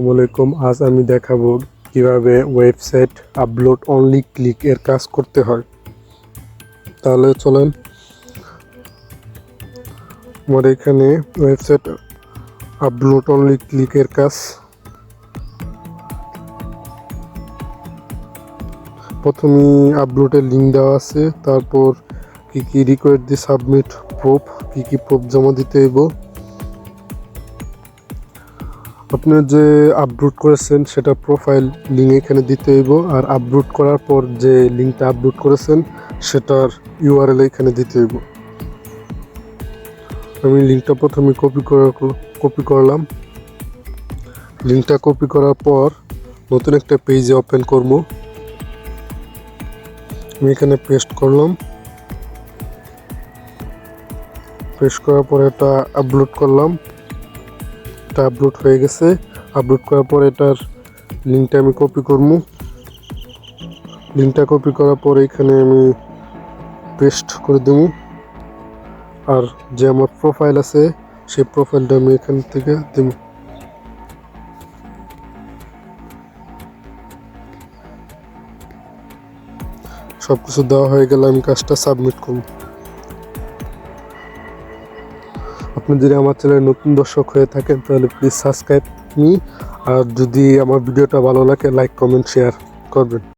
আসসালামু আলাইকুম। আজ আমি দেখাবো কিভাবে ওয়েবসাইট আপলোড অনলি ক্লিক এর কাজ করতে হয়। তাহলে চলেন, আমার এখানে ওয়েবসাইট আপলোড অনলি ক্লিক এর কাজ। প্রথমে আপলোডের লিঙ্ক দেওয়া আছে, তারপর কি রিকোয়েস্ট দিয়ে সাবমিট প্রুফ, কি প্রুফ জমা দিতে হইব। আপনি যে আপলোড করেছেন সেটা প্রোফাইল লিঙ্ক এখানে দিতে হইব, আর আপলোড করার পর যে লিঙ্কটা আপলোড করেছেন সেটার ইউআরএল এখানে দিতে হইব। আমি লিঙ্কটা প্রথমে কপি করলাম। লিঙ্কটা কপি করার পর নতুন একটা পেজে ওপেন করব। আমি এখানে পেস্ট করলাম। পেস্ট করার পর এটা আপলোড করলাম। এটা আপলোড হয়ে গেছে। আপলোড করার পর এটার লিঙ্কটা আমি কপি করব। লিঙ্কটা কপি করার পর এখানে আমি পেস্ট করে দেব। আর যে আমার প্রোফাইল আছে সেই প্রোফাইলটা আমি এখান থেকে দেব। সবকিছু দেওয়া হয়ে গেলে আমি কাজটা সাবমিট করব। আপনি যদি আমার চ্যানেলে নতুন দর্শক হয়ে থাকেন তাহলে প্লিজ সাবস্ক্রাইব মি, আর যদি আমার ভিডিওটা ভালো লাগে লাইক কমেন্ট শেয়ার করবেন।